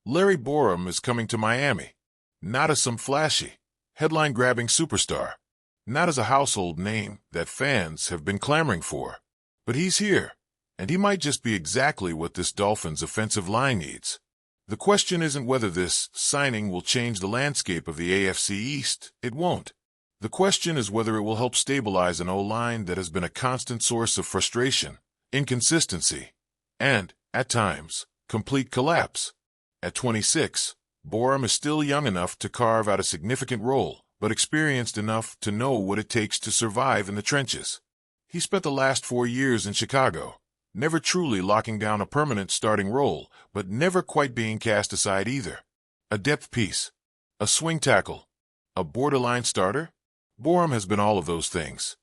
Larry Borom is coming to Miami, not as some flashy, headline-grabbing superstar, not as a household name that fans have been clamoring for, but he's here, and he might just be exactly what this Dolphins offensive line needs. The question isn't whether this signing will change the landscape of the AFC East. It won't. The question is whether it will help stabilize an O-line that has been a constant source of frustration, inconsistency, and, at times, complete collapse. At 26, Borom is still young enough to carve out a significant role, but experienced enough to know what it takes to survive in the trenches. He spent the last 4 years in Chicago, never truly locking down a permanent starting role, but never quite being cast aside either. A depth piece, a swing tackle, a borderline starter? Borom has been all of those things.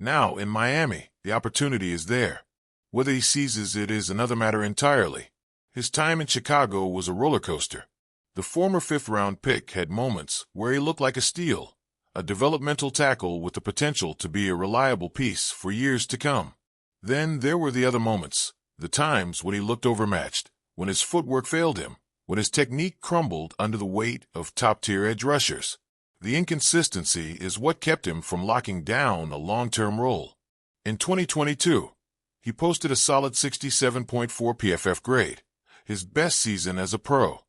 Now, in Miami, the opportunity is there. Whether he seizes it is another matter entirely. His time in Chicago was a roller coaster. The former fifth-round pick had moments where he looked like a steal, a developmental tackle with the potential to be a reliable piece for years to come. Then there were the other moments, the times when he looked overmatched, when his footwork failed him, when his technique crumbled under the weight of top-tier edge rushers. The inconsistency is what kept him from locking down a long-term role. In 2022, he posted a solid 67.4 PFF grade, his best season as a pro.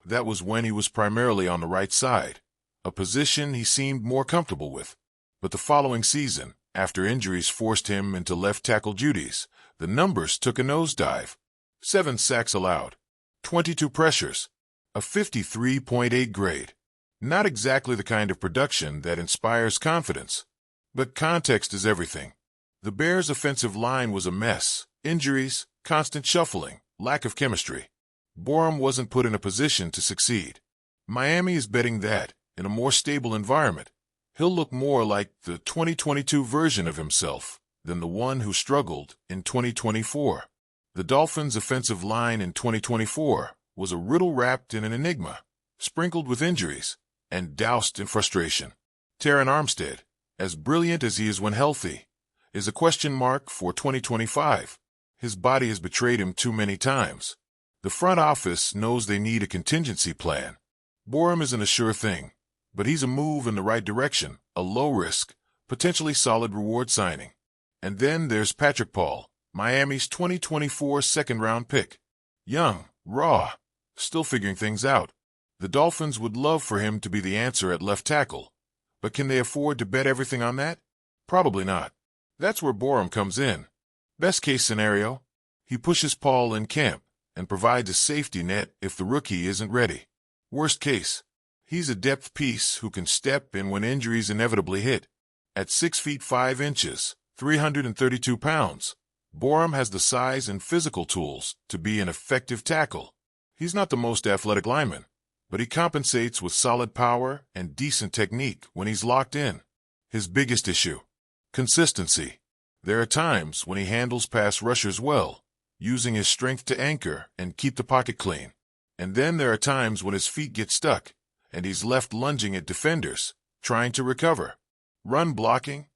That was when he was primarily on the right side, a position he seemed more comfortable with. But the following season, after injuries forced him into left tackle duties, the numbers took a nosedive. 7 sacks allowed, 22 pressures, a 53.8 grade. Not exactly the kind of production that inspires confidence. But context is everything. The Bears' offensive line was a mess. Injuries, constant shuffling, lack of chemistry. Borom wasn't put in a position to succeed. Miami is betting that, in a more stable environment, he'll look more like the 2022 version of himself than the one who struggled in 2024. The Dolphins' offensive line in 2024 was a riddle wrapped in an enigma, sprinkled with injuries, and doused in frustration. Terron Armstead, as brilliant as he is when healthy, is a question mark for 2025. His body has betrayed him too many times. The front office knows they need a contingency plan. Borom isn't a sure thing, but he's a move in the right direction, a low-risk, potentially solid reward signing. And then there's Patrick Paul, Miami's 2024 second-round pick. Young, raw, still figuring things out. The Dolphins would love for him to be the answer at left tackle, but can they afford to bet everything on that? Probably not. That's where Borom comes in. Best-case scenario, he pushes Paul in camp and provides a safety net if the rookie isn't ready. Worst case, he's a depth piece who can step in when injuries inevitably hit. At 6 feet 5 inches, 332 pounds, Borom has the size and physical tools to be an effective tackle. He's not the most athletic lineman, but he compensates with solid power and decent technique when he's locked in. His biggest issue: consistency. There are times when he handles pass rushers well, using his strength to anchor and keep the pocket clean. And then there are times when his feet get stuck, and he's left lunging at defenders, trying to recover. Run blocking?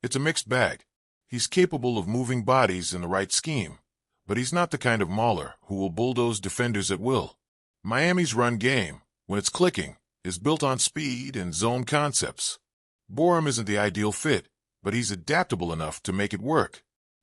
It's a mixed bag. He's capable of moving bodies in the right scheme, but he's not the kind of mauler who will bulldoze defenders at will. Miami's run game, when it's clicking, is built on speed and zone concepts. Borom isn't the ideal fit, but he's adaptable enough to make it work.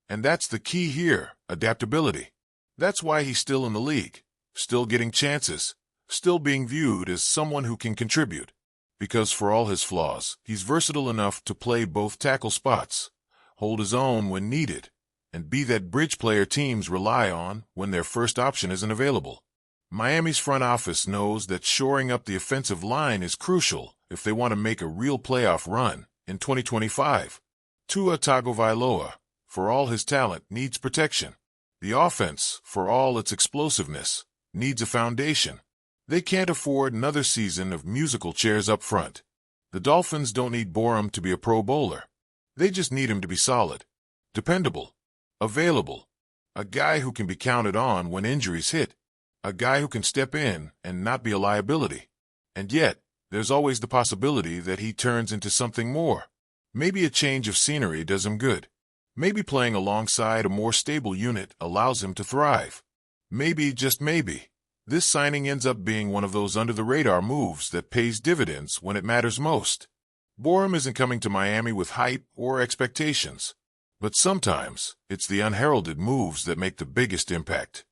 And that's the key here, adaptability. That's why he's still in the league, still getting chances, still being viewed as someone who can contribute. Because for all his flaws, he's versatile enough to play both tackle spots, hold his own when needed, and be that bridge player teams rely on when their first option isn't available. Miami's front office knows that shoring up the offensive line is crucial if they want to make a real playoff run in 2025. Tua Tagovailoa, for all his talent, needs protection. The offense, for all its explosiveness, needs a foundation. They can't afford another season of musical chairs up front. The Dolphins don't need Borom to be a Pro Bowler. They just need him to be solid, dependable, available, a guy who can be counted on when injuries hit, a guy who can step in and not be a liability. And yet, there's always the possibility that he turns into something more. Maybe a change of scenery does him good. Maybe playing alongside a more stable unit allows him to thrive. Maybe, just maybe, This signing ends up being one of those under-the-radar moves that pays dividends when it matters most. Borom isn't coming to Miami with hype or expectations, but sometimes it's the unheralded moves that make the biggest impact.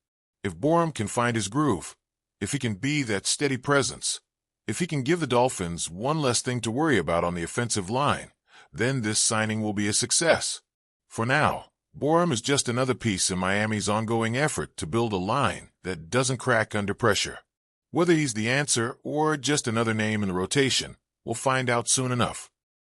If Borom can find his groove, if he can be that steady presence, if he can give the Dolphins one less thing to worry about on the offensive line, then this signing will be a success. For now, Borom is just another piece in Miami's ongoing effort to build a line that doesn't crack under pressure. Whether he's the answer or just another name in the rotation, we'll find out soon enough.